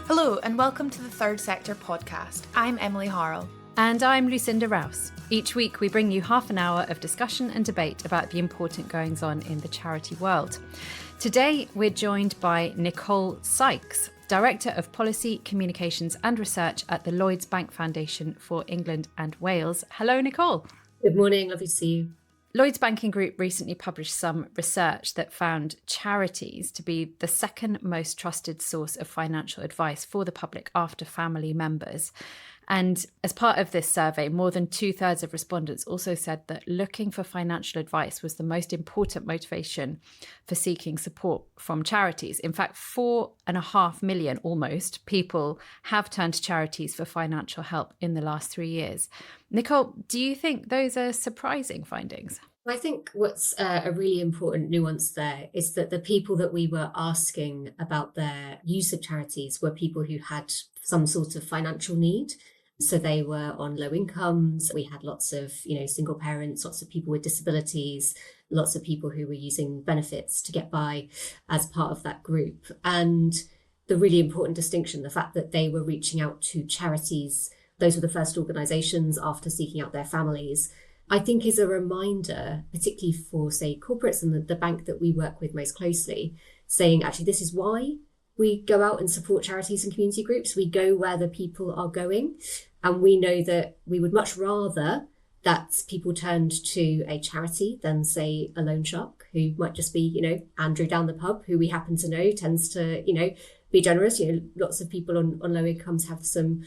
Hello and welcome to the Third Sector podcast. I'm Emily Harle. And I'm Lucinda Rouse. Each week we bring you half an hour of discussion and debate about the important goings-on in the charity world. Today we're joined by Nicole Sykes, Director of Policy, Communications and Research at the Lloyds Bank Foundation for England and Wales. Hello, Nicole. Good morning, lovely to see you. Lloyds Banking Group recently published some research that found charities to be the second most trusted source of financial advice for the public after family members. And as part of this survey, more than 2/3 of respondents also said that looking for financial advice was the most important motivation for seeking support from charities. In fact, 4.5 million almost people have turned to charities for financial help in the last 3 years. Nicole, do you think those are surprising findings? I think what's a really important nuance there is that the people that we were asking about their use of charities were people who had some sort of financial need. So they were on low incomes. We had lots of, single parents, lots of people with disabilities, lots of people who were using benefits to get by as part of that group. And the really important distinction, the fact that they were reaching out to charities, those were the first organisations after seeking out their families, I think is a reminder, particularly for, say, corporates and the bank that we work with most closely, saying, actually, this is why we go out and support charities and community groups. We go where the people are going. And we know that we would much rather that people turned to a charity than, say, a loan shark, who might just be, Andrew down the pub, who we happen to know tends to, be generous. Lots of people on low incomes have some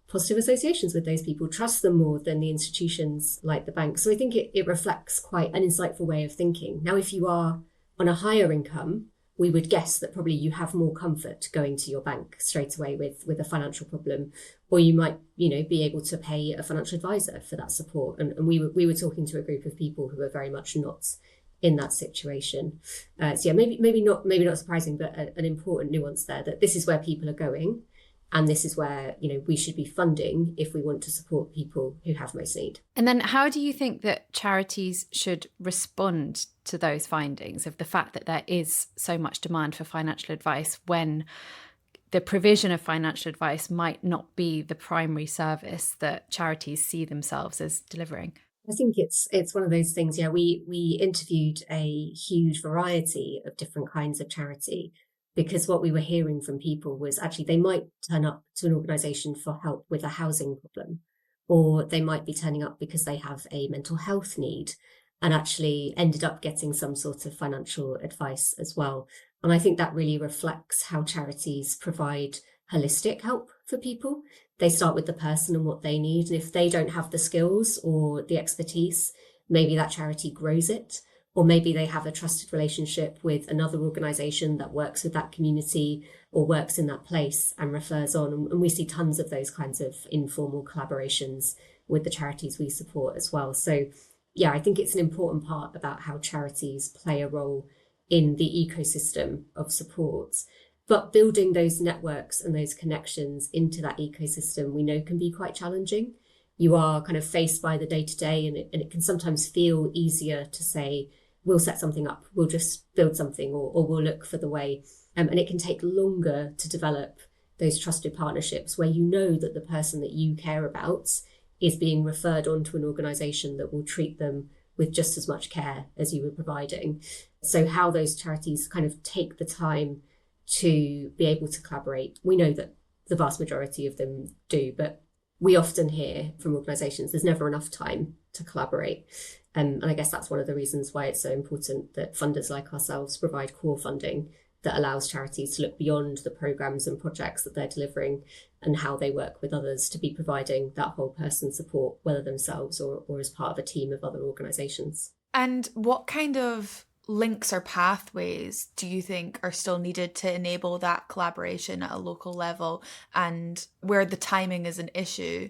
positive associations with those people, trust them more than the institutions like the bank. So I think it reflects quite an insightful way of thinking. Now, if you are on a higher income, we would guess that probably you have more comfort going to your bank straight away with a financial problem, or you might, be able to pay a financial advisor for that support. And we were talking to a group of people who are very much not in that situation. Maybe not surprising, but an important nuance there, that this is where people are going. And this is where, we should be funding if we want to support people who have most need. And then how do you think that charities should respond to those findings of the fact that there is so much demand for financial advice when the provision of financial advice might not be the primary service that charities see themselves as delivering? I think it's one of those things. Yeah, we interviewed a huge variety of different kinds of charity, because what we were hearing from people was actually they might turn up to an organisation for help with a housing problem, or they might be turning up because they have a mental health need and actually ended up getting some sort of financial advice as well. And I think that really reflects how charities provide holistic help for people. They start with the person and what they need. And if they don't have the skills or the expertise, maybe that charity grows it. Or maybe they have a trusted relationship with another organisation that works with that community or works in that place and refers on. And we see tons of those kinds of informal collaborations with the charities we support as well. So, yeah, I think it's an important part about how charities play a role in the ecosystem of support. But building those networks and those connections into that ecosystem, we know can be quite challenging. You are kind of faced by the day-to-day, and it can sometimes feel easier to say, we'll set something up, we'll just build something, or we'll look for the way. And it can take longer to develop those trusted partnerships where you know that the person that you care about is being referred on to an organisation that will treat them with just as much care as you were providing. So how those charities kind of take the time to be able to collaborate, we know that the vast majority of them do, but we often hear from organisations there's never enough time to collaborate. And I guess that's one of the reasons why it's so important that funders like ourselves provide core funding that allows charities to look beyond the programmes and projects that they're delivering and how they work with others to be providing that whole person support, whether themselves or as part of a team of other organisations. And what kind of links or pathways do you think are still needed to enable that collaboration at a local level? And where the timing is an issue,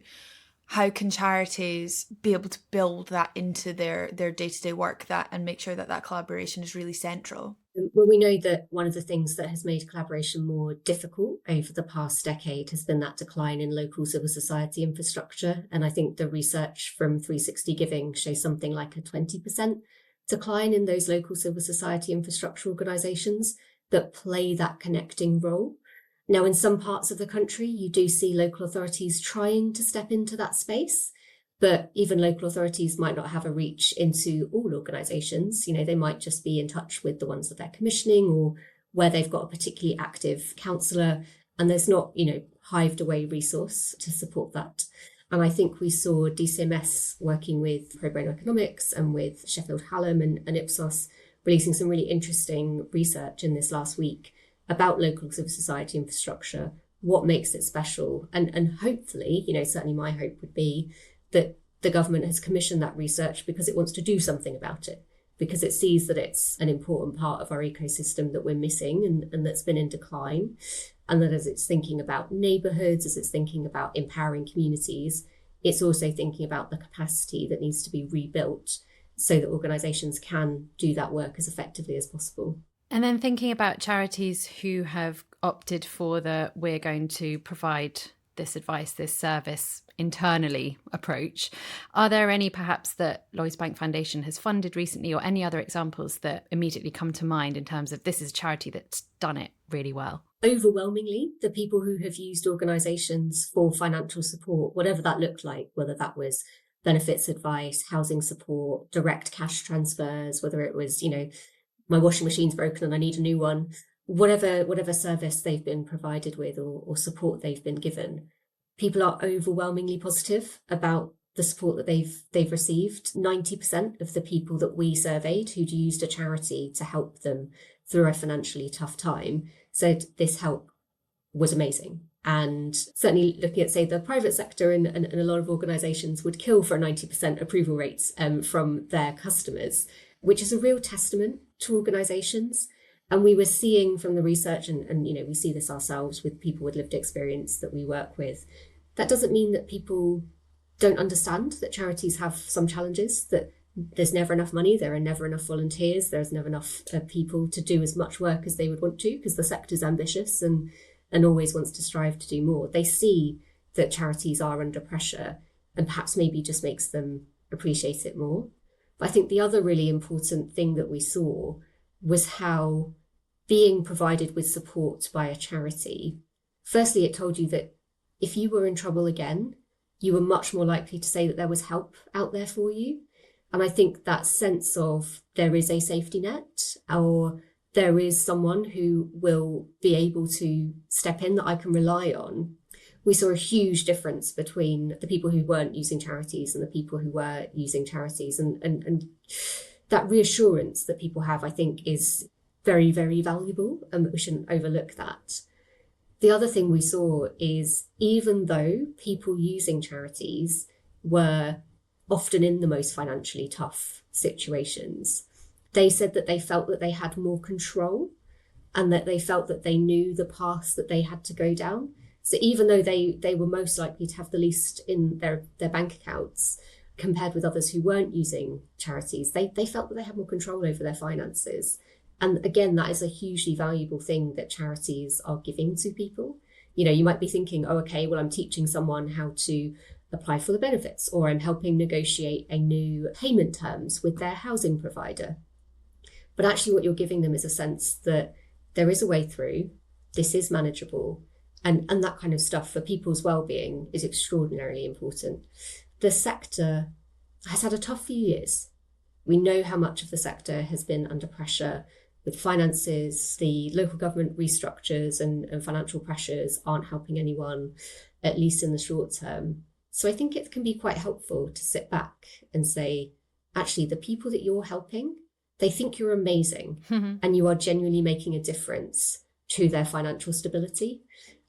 how can charities be able to build that into their day-to-day work and make sure that collaboration is really central? Well, we know that one of the things that has made collaboration more difficult over the past decade has been that decline in local civil society infrastructure. And I think the research from 360 Giving shows something like a 20% decline in those local civil society infrastructure organisations that play that connecting role. Now, in some parts of the country, you do see local authorities trying to step into that space, but even local authorities might not have a reach into all organisations. They might just be in touch with the ones that they're commissioning, or where they've got a particularly active counsellor, and there's not, hived away resource to support that. And I think we saw DCMS working with Pro Bono Economics and with Sheffield Hallam and Ipsos releasing some really interesting research in this last week about local civil society infrastructure, what makes it special. And hopefully, certainly my hope would be that the government has commissioned that research because it wants to do something about it, because it sees that it's an important part of our ecosystem that we're missing and that's been in decline. And that as it's thinking about neighbourhoods, as it's thinking about empowering communities, it's also thinking about the capacity that needs to be rebuilt so that organisations can do that work as effectively as possible. And then thinking about charities who have opted for the we're going to provide this advice, this service internally approach, are there any perhaps that Lloyds Bank Foundation has funded recently, or any other examples that immediately come to mind in terms of this is a charity that's done it really well? Overwhelmingly, the people who have used organisations for financial support, whatever that looked like, whether that was benefits advice, housing support, direct cash transfers, whether it was, my washing machine's broken and I need a new one, whatever service they've been provided with or support they've been given, people are overwhelmingly positive about the support that they've received. 90% of the people that we surveyed who'd used a charity to help them through a financially tough time said this help was amazing. And certainly looking at, say, the private sector and a lot of organisations would kill for a 90% approval rates from their customers, which is a real testament to organisations. And we were seeing from the research, and we see this ourselves with people with lived experience that we work with, that doesn't mean that people don't understand that charities have some challenges, that there's never enough money, there are never enough volunteers, there's never enough people to do as much work as they would want to, because the sector's ambitious and always wants to strive to do more. They see that charities are under pressure and perhaps maybe just makes them appreciate it more. But I think the other really important thing that we saw was how being provided with support by a charity, firstly, it told you that if you were in trouble again, you were much more likely to say that there was help out there for you. And I think that sense of there is a safety net, or there is someone who will be able to step in that I can rely on. We saw a huge difference between the people who weren't using charities and the people who were using charities. And that reassurance that people have, I think, is very, very valuable, and we shouldn't overlook that. The other thing we saw is even though people using charities were often in the most financially tough situations, they said that they felt that they had more control and that they felt that they knew the path that they had to go down. So even though they were most likely to have the least in their bank accounts compared with others who weren't using charities, they felt that they had more control over their finances. And again, that is a hugely valuable thing that charities are giving to people. You might be thinking, oh, okay, well, I'm teaching someone how to apply for the benefits, or I'm helping negotiate a new payment terms with their housing provider. But actually what you're giving them is a sense that there is a way through, this is manageable, and that kind of stuff for people's well-being is extraordinarily important. The sector has had a tough few years. We know how much of the sector has been under pressure with finances. The local government restructures and financial pressures aren't helping anyone, at least in the short term. So I think it can be quite helpful to sit back and say, actually, the people that you're helping, they think you're amazing and you are genuinely making a difference to their financial stability.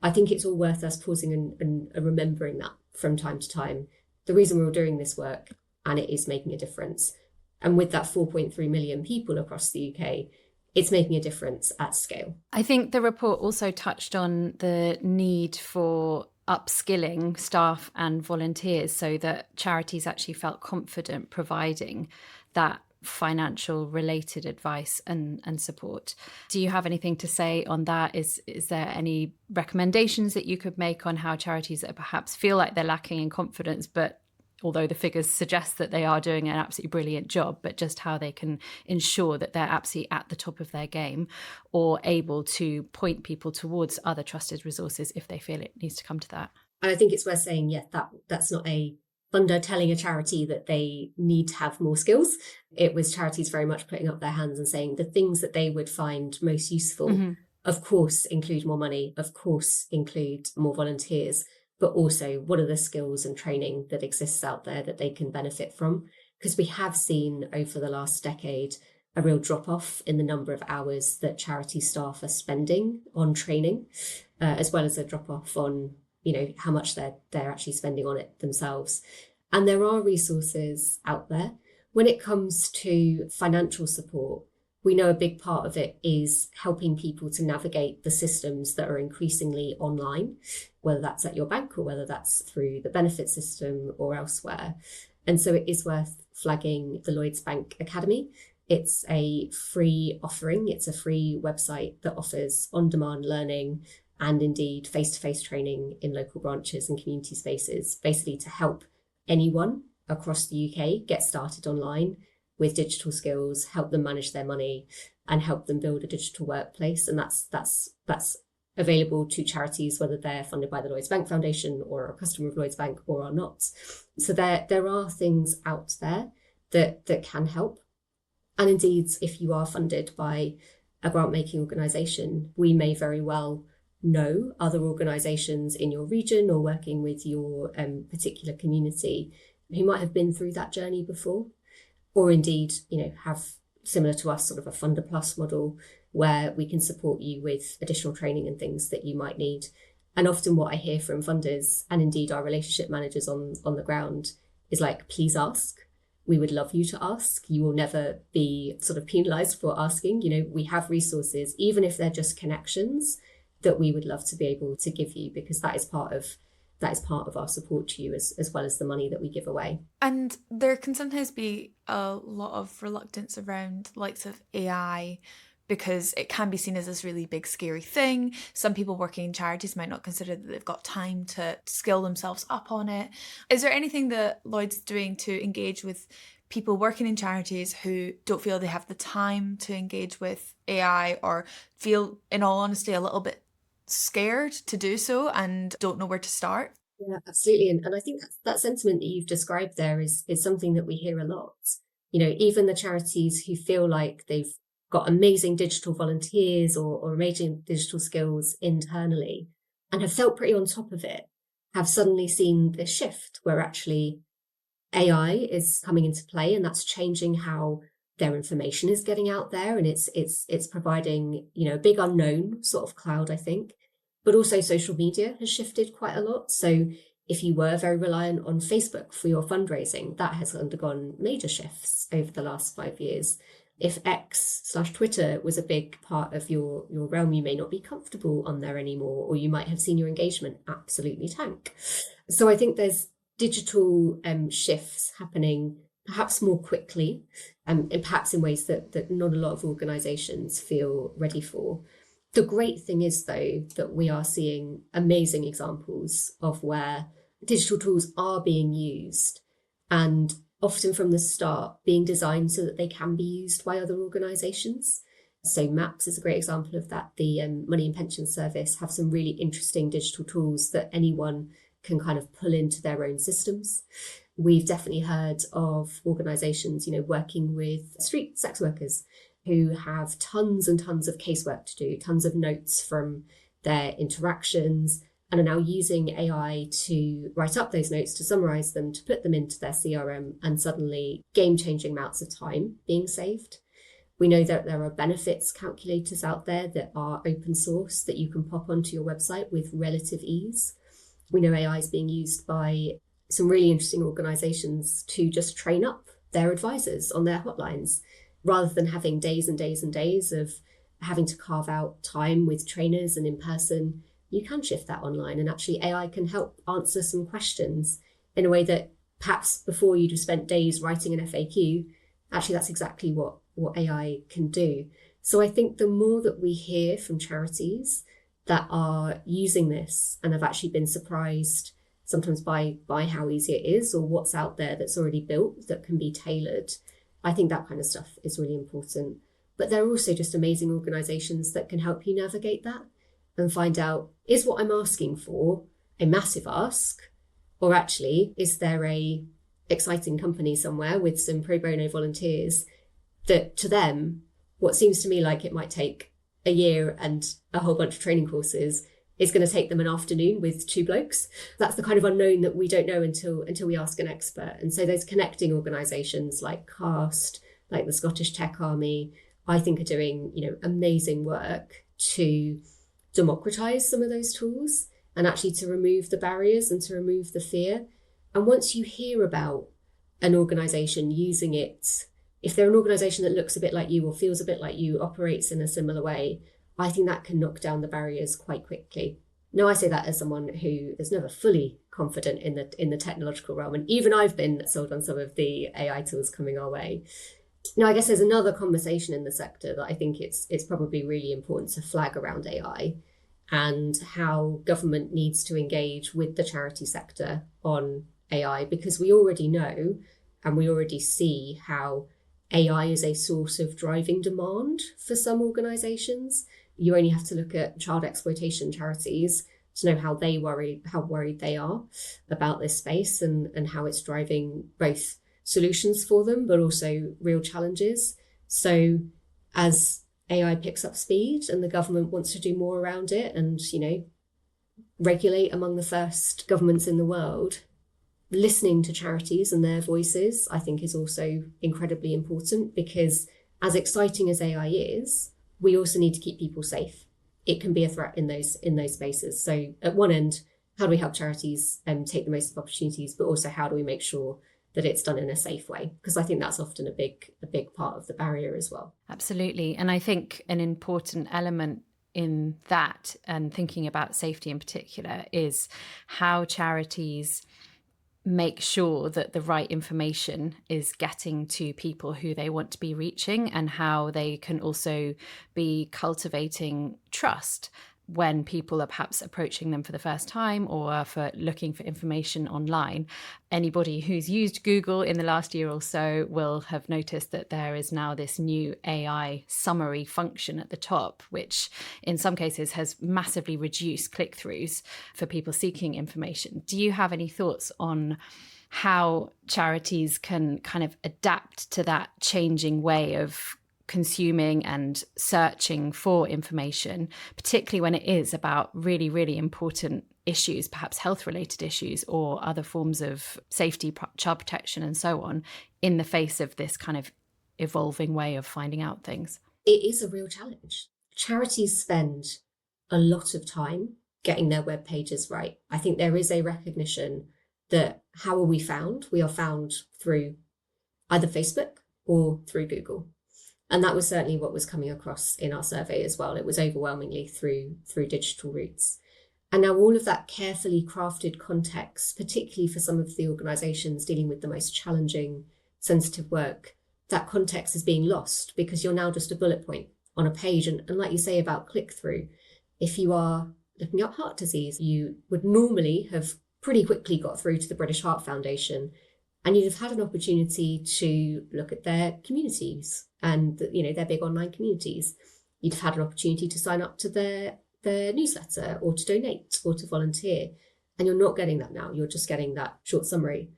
I think it's all worth us pausing and remembering that from time to time. The reason we're all doing this work, and it is making a difference. And with that 4.3 million people across the UK, it's making a difference at scale. I think the report also touched on the need for upskilling staff and volunteers so that charities actually felt confident providing that financial related advice and support. Do you have anything to say on that? Is there any recommendations that you could make on how charities that perhaps feel like they're lacking in confidence but although the figures suggest that they are doing an absolutely brilliant job, but just how they can ensure that they're absolutely at the top of their game, or able to point people towards other trusted resources if they feel it needs to come to that. And I think it's worth saying, that's not a funder telling a charity that they need to have more skills. It was charities very much putting up their hands and saying the things that they would find most useful, of course, include more money, of course, include more volunteers, but also what are the skills and training that exists out there that they can benefit from? Because we have seen over the last decade a real drop off in the number of hours that charity staff are spending on training, as well as a drop off on how much they're actually spending on it themselves. And there are resources out there. When it comes to financial support, we know a big part of it is helping people to navigate the systems that are increasingly online, whether that's at your bank or whether that's through the benefit system or elsewhere. And so it is worth flagging the Lloyds Bank Academy. It's a free offering. It's a free website that offers on-demand learning and indeed face-to-face training in local branches and community spaces, basically to help anyone across the UK get started online with digital skills, help them manage their money, and help them build a digital workplace. And that's available to charities, whether they're funded by the Lloyds Bank Foundation or a customer of Lloyds Bank or are not. So there are things out there that can help. And indeed, if you are funded by a grant-making organisation, we may very well know other organisations in your region or working with your particular community who might have been through that journey before, or indeed, have similar to us sort of a Funder Plus model where we can support you with additional training and things that you might need. And often what I hear from funders and indeed our relationship managers on the ground is like, please ask. We would love you to ask. You will never be sort of penalised for asking. We have resources, even if they're just connections, that we would love to be able to give you, because that is part of our support to you as well as the money that we give away. And there can sometimes be a lot of reluctance around likes of AI, because it can be seen as this really big, scary thing. Some people working in charities might not consider that they've got time to skill themselves up on it. Is there anything that Lloyds is doing to engage with people working in charities who don't feel they have the time to engage with AI, or feel, in all honesty, a little bit scared to do so and don't know where to start? Yeah, absolutely. And I think that sentiment that you've described there is something that we hear a lot. Even the charities who feel like they've got amazing digital volunteers or amazing digital skills internally and have felt pretty on top of it, have suddenly seen this shift where actually AI is coming into play, and that's changing how their information is getting out there. And it's providing, a big unknown sort of cloud, I think. But also social media has shifted quite a lot. So if you were very reliant on Facebook for your fundraising, that has undergone major shifts over the last 5 years. If X/Twitter was a big part of your realm, you may not be comfortable on there anymore, or you might have seen your engagement absolutely tank. So I think there's digital shifts happening perhaps more quickly, and perhaps in ways that not a lot of organisations feel ready for. The great thing is, though, that we are seeing amazing examples of where digital tools are being used, and often from the start being designed so that they can be used by other organisations. So MAPS is a great example of that. The Money and Pension Service have some really interesting digital tools that anyone can kind of pull into their own systems. We've definitely heard of organisations, working with street sex workers who have tons and tons of casework to do, tons of notes from their interactions, and are now using AI to write up those notes, to summarise them, to put them into their CRM, and suddenly game-changing amounts of time being saved. We know that there are benefits calculators out there that are open source that you can pop onto your website with relative ease. We know AI is being used by some really interesting organisations to just train up their advisors on their hotlines, rather than having days and days and days of having to carve out time with trainers and in person. You can shift that online, and actually AI can help answer some questions in a way that perhaps before you'd have spent days writing an FAQ. Actually, that's exactly what AI can do. So I think the more that we hear from charities that are using this and have actually been surprised sometimes by how easy it is or what's out there that's already built that can be tailored. I think that kind of stuff is really important. But there are also just amazing organisations that can help you navigate that and find out, is what I'm asking for a massive ask, or actually is there a exciting company somewhere with some pro bono volunteers that, to them, what seems to me like it might take a year and a whole bunch of training courses is going to take them an afternoon with 2 blokes. That's the kind of unknown that we don't know until we ask an expert. And so those connecting organisations like CAST, like the Scottish Tech Army, I think are doing, amazing work to democratise some of those tools and actually to remove the barriers and to remove the fear. And once you hear about an organisation using it, if they're an organisation that looks a bit like you or feels a bit like you, operates in a similar way, I think that can knock down the barriers quite quickly. Now, I say that as someone who is never fully confident in the technological realm, and even I've been sold on some of the AI tools coming our way. Now, I guess there's another conversation in the sector that I think it's probably really important to flag around AI and how government needs to engage with the charity sector on AI, because we already know and we already see how AI is a source of driving demand for some organisations. You only have to look at child exploitation charities to know how worried they are about this space and how it's driving both solutions for them, but also real challenges. So as AI picks up speed and the government wants to do more around it and, regulate among the first governments in the world, listening to charities and their voices, I think, is also incredibly important, because as exciting as AI is, we also need to keep people safe. It can be a threat in those spaces. So at one end, how do we help charities take the most of opportunities, but also how do we make sure that it's done in a safe way? Because I think that's often a big part of the barrier as well. Absolutely. And I think an important element in that, and thinking about safety in particular, is how charities make sure that the right information is getting to people who they want to be reaching, and how they can also be cultivating trust when people are perhaps approaching them for the first time or for looking for information online. Anybody who's used Google in the last year or so will have noticed that there is now this new AI summary function at the top, which in some cases has massively reduced click-throughs for people seeking information. Do you have any thoughts on how charities can kind of adapt to that changing way of consuming and searching for information, particularly when it is about really, really important issues, perhaps health-related issues or other forms of safety, child protection and so on, in the face of this kind of evolving way of finding out things? It is a real challenge. Charities spend a lot of time getting their web pages right. I think there is a recognition that how are we found? We are found through either Facebook or through Google. And that was certainly what was coming across in our survey as well. It was overwhelmingly through digital routes. And now all of that carefully crafted context, particularly for some of the organisations dealing with the most challenging, sensitive work, that context is being lost because you're now just a bullet point on a page. And like you say about click-through, if you are looking up heart disease, you would normally have pretty quickly got through to the British Heart Foundation, and you'd have had an opportunity to look at their communities and, their big online communities. You'd have had an opportunity to sign up to their newsletter or to donate or to volunteer. And you're not getting that now. You're just getting that short summary.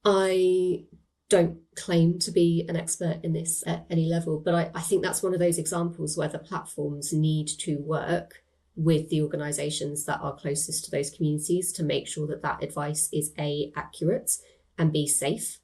I don't claim to be an expert in this at any level, but I think that's one of those examples where the platforms need to work with the organisations that are closest to those communities to make sure that advice is accurate and be safe.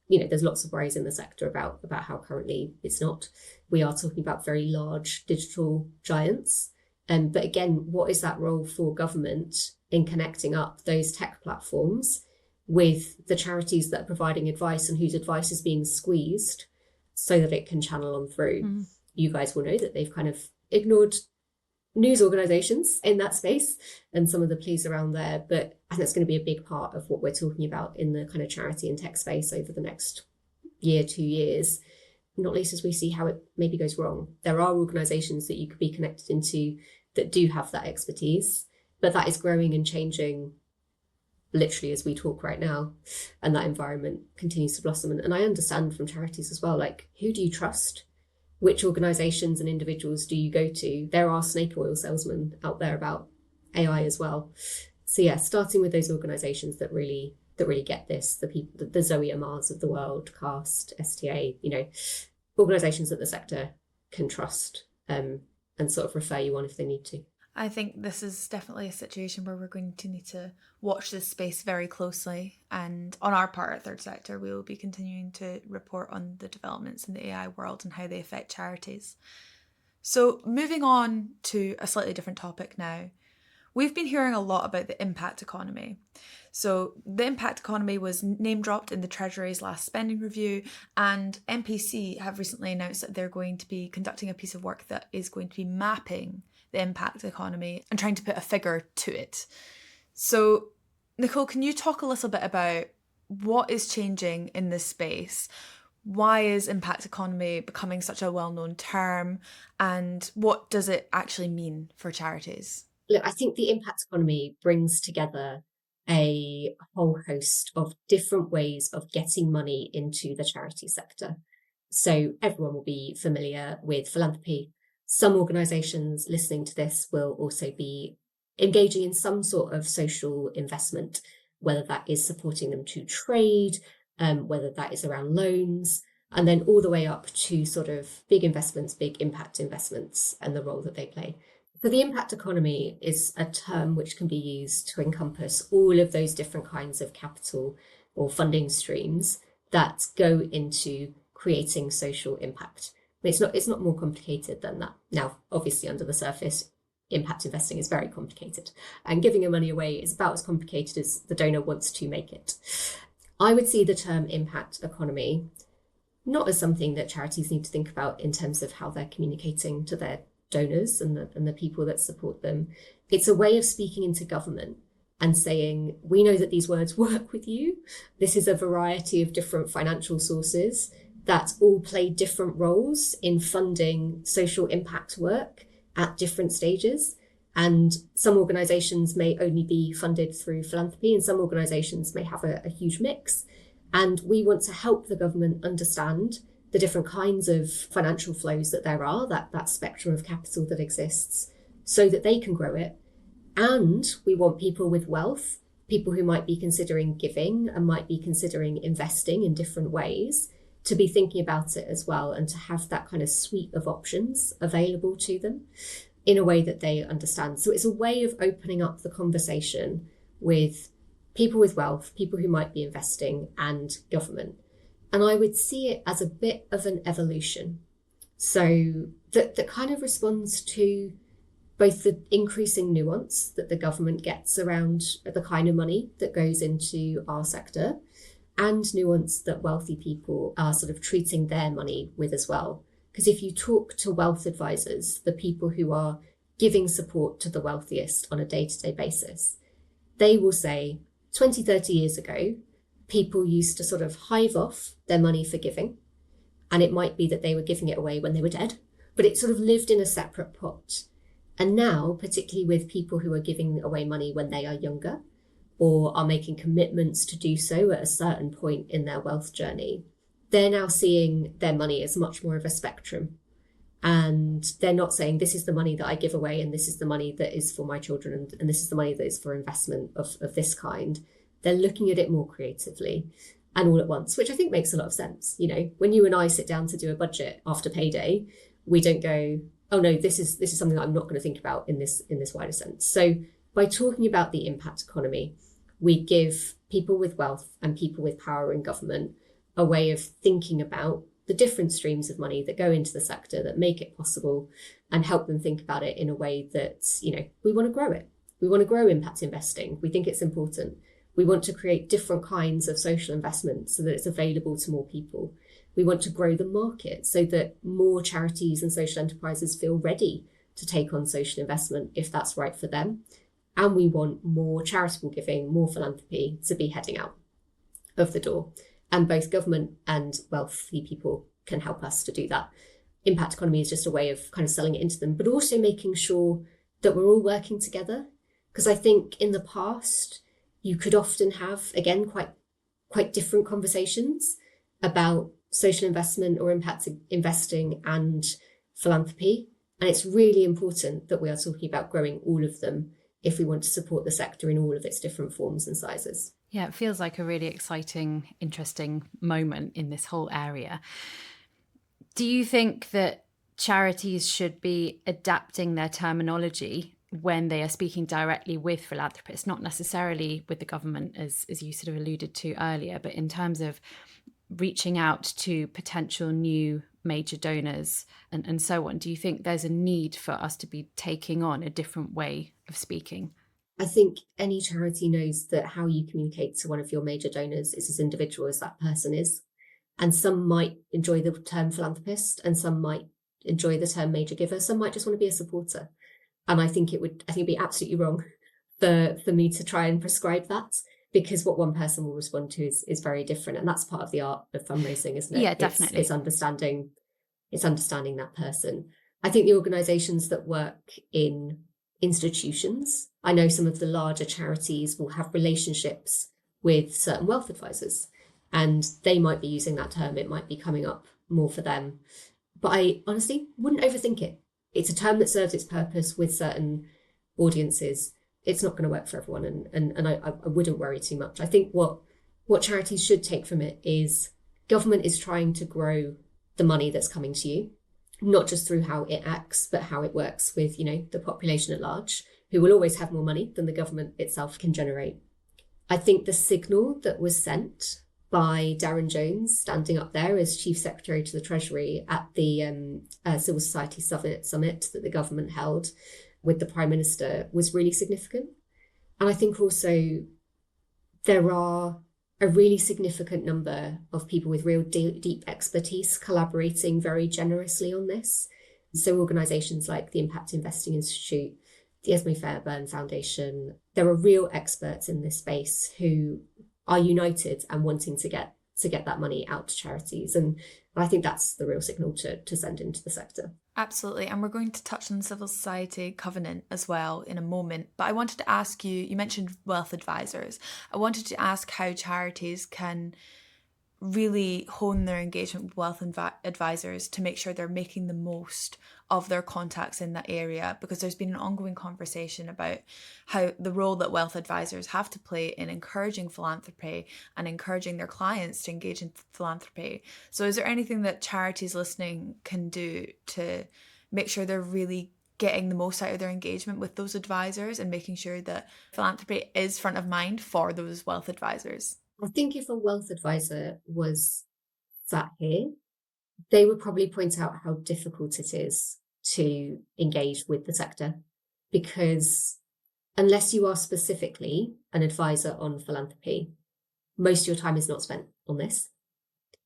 There's lots of worries in the sector about how currently it's not. We are talking about very large digital giants. But again, what is that role for government in connecting up those tech platforms with the charities that are providing advice and whose advice is being squeezed so that it can channel on through? Mm. You guys will know that they've kind of ignored news organisations in that space and some of the pleas around there. But I think that's going to be a big part of what we're talking about in the kind of charity and tech space over the next year, 2 years, not least as we see how it maybe goes wrong. There are organisations that you could be connected into that do have that expertise, but that is growing and changing literally as we talk right now, and that environment continues to blossom. And I understand from charities as well, like, who do you trust? Which organizations and individuals do you go to? There are snake oil salesmen out there about AI as well. So yeah, starting with those organizations that really get this, the people, the Zoe Amars of the world, CAST, STA, organizations that the sector can trust, and sort of refer you on if they need to. I think this is definitely a situation where we're going to need to watch this space very closely. And on our part at Third Sector, we will be continuing to report on the developments in the AI world and how they affect charities. So moving on to a slightly different topic now. We've been hearing a lot about the impact economy. So the impact economy was name dropped in the Treasury's last spending review, and MPC have recently announced that they're going to be conducting a piece of work that is going to be mapping the impact economy and trying to put a figure to it. So, Nicole, can you talk a little bit about what is changing in this space? Why is impact economy becoming such a well-known term, and what does it actually mean for charities? Look, I think the impact economy brings together a whole host of different ways of getting money into the charity sector. So everyone will be familiar with philanthropy. Some organisations listening to this will also be engaging in some sort of social investment, whether that is supporting them to trade, whether that is around loans, and then all the way up to sort of big investments, big impact investments, and the role that they play. So the impact economy is a term which can be used to encompass all of those different kinds of capital or funding streams that go into creating social impact. It's not more complicated than that. Now, obviously, under the surface, impact investing is very complicated, and giving your money away is about as complicated as the donor wants to make it. I would see the term impact economy not as something that charities need to think about in terms of how they're communicating to their donors and the people that support them. It's a way of speaking into government and saying, we know that these words work with you. This is a variety of different financial sources that all play different roles in funding social impact work at different stages. And some organisations may only be funded through philanthropy, and some organisations may have a huge mix. And we want to help the government understand the different kinds of financial flows that there are, that spectrum of capital that exists, so that they can grow it. And we want people with wealth, people who might be considering giving and might be considering investing in different ways, to be thinking about it as well, and to have that kind of suite of options available to them in a way that they understand. So it's a way of opening up the conversation with people with wealth, people who might be investing, and government. And I would see it as a bit of an evolution. So that kind of responds to both the increasing nuance that the government gets around the kind of money that goes into our sector, and nuance that wealthy people are sort of treating their money with as well. Because if you talk to wealth advisors, the people who are giving support to the wealthiest on a day-to-day basis, they will say 20, 30 years ago, people used to sort of hive off their money for giving. And it might be that they were giving it away when they were dead, but it sort of lived in a separate pot. And now, particularly with people who are giving away money when they are younger, or are making commitments to do so at a certain point in their wealth journey, they're now seeing their money as much more of a spectrum. And they're not saying, this is the money that I give away, and this is the money that is for my children, and this is the money that is for investment of this kind. They're looking at it more creatively and all at once, which I think makes a lot of sense. You know, when you and I sit down to do a budget after payday, we don't go, oh no, this is something that I'm not going to think about in this wider sense. So by talking about the impact economy, we give people with wealth and people with power in government a way of thinking about the different streams of money that go into the sector that make it possible, and help them think about it in a way that, you know, we want to grow it. We want to grow impact investing. We think it's important. We want to create different kinds of social investment so that it's available to more people. We want to grow the market so that more charities and social enterprises feel ready to take on social investment if that's right for them. And we want more charitable giving, more philanthropy to be heading out of the door. And both government and wealthy people can help us to do that. Impact economy is just a way of kind of selling it into them, but also making sure that we're all working together. Because I think in the past, you could often have, again, quite different conversations about social investment or impact investing and philanthropy. And it's really important that we are talking about growing all of them if we want to support the sector in all of its different forms and sizes. Yeah, it feels like a really exciting, interesting moment in this whole area. Do you think that charities should be adapting their terminology when they are speaking directly with philanthropists, not necessarily with the government, as you sort of alluded to earlier, but in terms of reaching out to potential new major donors and so on? Do you think there's a need for us to be taking on a different way of speaking? I think any charity knows that how you communicate to one of your major donors is as individual as that person is. And some might enjoy the term philanthropist and some might enjoy the term major giver. Some might just want to be a supporter. And I think it'd be absolutely wrong for me to try and prescribe that, because what one person will respond to is very different. And that's part of the art of fundraising, isn't it? Yeah, definitely. It's understanding that person. I think the organisations that work in institutions, I know some of the larger charities will have relationships with certain wealth advisors, and they might be using that term. It might be coming up more for them. But I honestly wouldn't overthink it. It's a term that serves its purpose with certain audiences. It's not going to work for everyone, and I wouldn't worry too much. I think what charities should take from it is government is trying to grow the money that's coming to you, not just through how it acts, but how it works with, the population at large, who will always have more money than the government itself can generate. I think the signal that was sent by Darren Jones standing up there as Chief Secretary to the Treasury at the Civil Society Summit that the government held with the Prime Minister was really significant. And I think also there are a really significant number of people with real deep expertise collaborating very generously on this. So organisations like the Impact Investing Institute, the Esme Fairbairn Foundation, there are real experts in this space who are united and wanting to get that money out to charities. And I think that's the real signal to send into the sector. Absolutely. And we're going to touch on the Civil Society Covenant as well in a moment. But I wanted to ask you mentioned wealth advisors. I wanted to ask how charities can really hone their engagement with wealth advisors to make sure they're making the most of their contacts in that area, because there's been an ongoing conversation about how the role that wealth advisors have to play in encouraging philanthropy and encouraging their clients to engage in philanthropy. So is there anything that charities listening can do to make sure they're really getting the most out of their engagement with those advisors and making sure that philanthropy is front of mind for those wealth advisors? I think if a wealth advisor was sat here, they would probably point out how difficult it is to engage with the sector, because unless you are specifically an advisor on philanthropy, most of your time is not spent on this.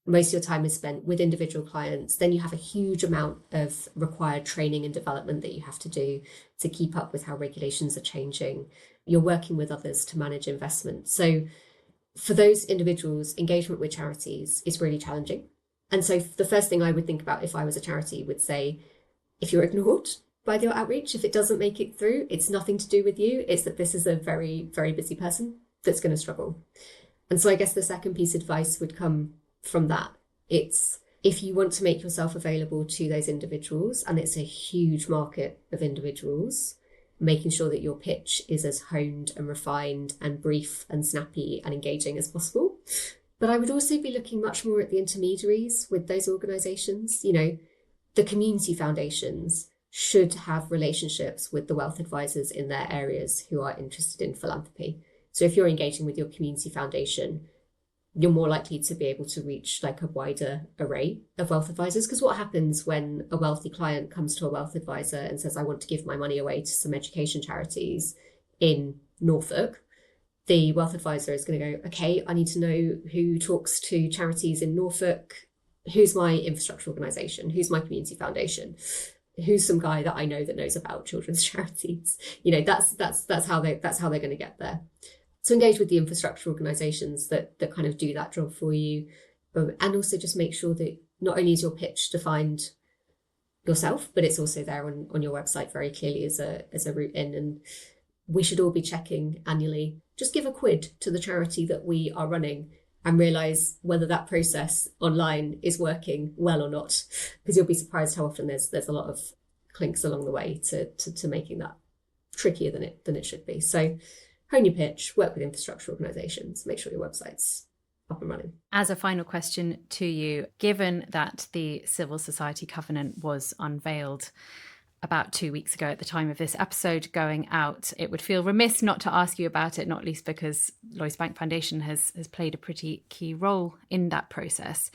Most of your time is spent with individual clients. Then you have a huge amount of required training and development that you have to do to keep up with how regulations are changing. You're working with others to manage investment. So for those individuals, engagement with charities is really challenging. And so the first thing I would think about if I was a charity would say, if you're ignored by your outreach, if it doesn't make it through, it's nothing to do with you. It's that this is a very, very busy person that's going to struggle. And so I guess the second piece of advice would come from that. It's if you want to make yourself available to those individuals, and it's a huge market of individuals, making sure that your pitch is as honed and refined and brief and snappy and engaging as possible. But I would also be looking much more at the intermediaries with those organisations. The community foundations should have relationships with the wealth advisors in their areas who are interested in philanthropy. So if you're engaging with your community foundation, you're more likely to be able to reach like a wider array of wealth advisors. Because what happens when a wealthy client comes to a wealth advisor and says, I want to give my money away to some education charities in Norfolk, the wealth advisor is going to go, okay, I need to know who talks to charities in Norfolk. Who's my infrastructure organisation? Who's my community foundation? Who's some guy that I know that knows about children's charities? That's how they're going to get there. So engage with the infrastructure organisations that kind of do that job for you, and also just make sure that not only is your pitch defined yourself, but it's also there on your website very clearly as a route in. And we should all be checking annually. Just give a quid to the charity that we are running and realise whether that process online is working well or not, because you'll be surprised how often there's a lot of clinks along the way to making that trickier than it should be. So hone your pitch, work with infrastructure organisations, make sure your website's up and running. As a final question to you, given that the Civil Society Covenant was unveiled about 2 weeks ago at the time of this episode going out, it would feel remiss not to ask you about it, not least because Lloyds Bank Foundation has played a pretty key role in that process.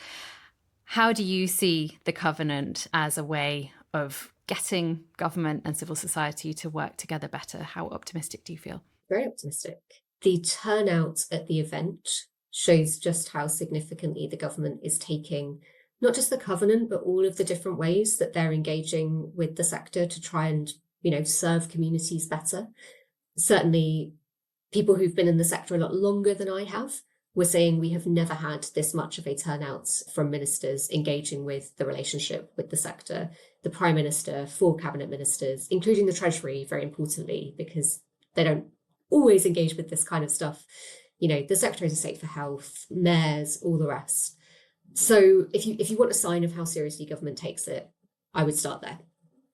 How do you see the Covenant as a way of getting government and civil society to work together better? How optimistic do you feel? Very optimistic. The turnout at the event shows just how significantly the government is taking not just the Covenant, but all of the different ways that they're engaging with the sector to try and, serve communities better. Certainly, people who've been in the sector a lot longer than I have were saying we have never had this much of a turnout from ministers engaging with the relationship with the sector. The Prime Minister, 4 cabinet ministers, including the Treasury, very importantly, because they don't always engage with this kind of stuff. The Secretaries of State for Health, mayors, all the rest. So if you want a sign of how seriously government takes it, I would start there.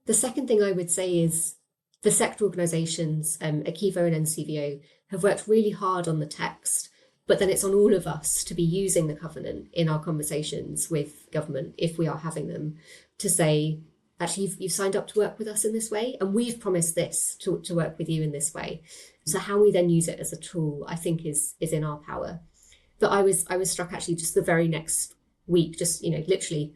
The second thing I would say is the sector organisations, Akivo and NCVO, have worked really hard on the text, but then it's on all of us to be using the Covenant in our conversations with government, if we are having them, to say, actually, you've signed up to work with us in this way, and we've promised this to work with you in this way. So how we then use it as a tool, I think, is in our power. But I was struck actually just the very next week, just literally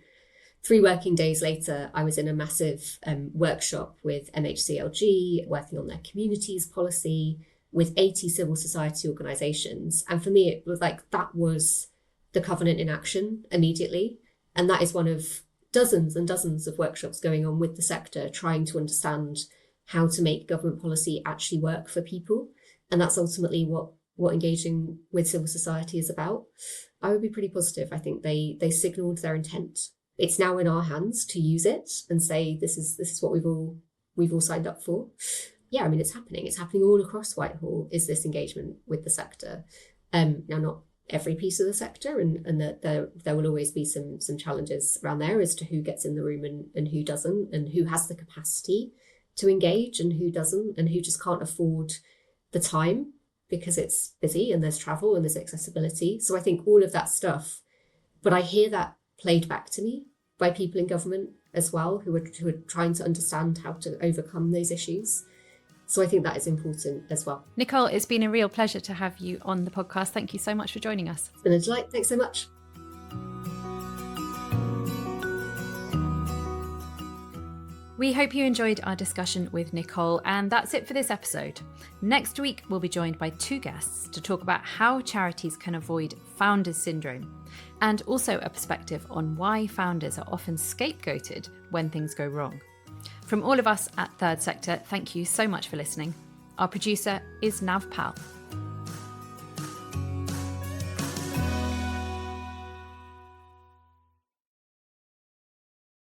3 working days later, I was in a massive workshop with MHCLG, working on their communities policy with 80 civil society organisations. And for me, it was like that was the Covenant in action immediately. And that is one of dozens and dozens of workshops going on with the sector, trying to understand how to make government policy actually work for people. And that's ultimately what engaging with civil society is about. I would be pretty positive. I think they signalled their intent. It's now in our hands to use it and say this is what we've all signed up for. Yeah, I mean, it's happening. It's happening all across Whitehall, is this engagement with the sector. Now, not every piece of the sector, and that there will always be some challenges around there as to who gets in the room and who doesn't, and who has the capacity to engage and who doesn't, and who just can't afford the time because it's busy and there's travel and there's accessibility. So I think all of that stuff, but I hear that played back to me by people in government as well, who are trying to understand how to overcome those issues. So I think that is important as well. Nicole, it's been a real pleasure to have you on the podcast. Thank you so much for joining us. It's been a delight. Thanks so much. We hope you enjoyed our discussion with Nicole, and that's it for this episode. Next week, we'll be joined by 2 guests to talk about how charities can avoid founders syndrome, and also a perspective on why founders are often scapegoated when things go wrong. From all of us at Third Sector, thank you so much for listening. Our producer is Nav Pal.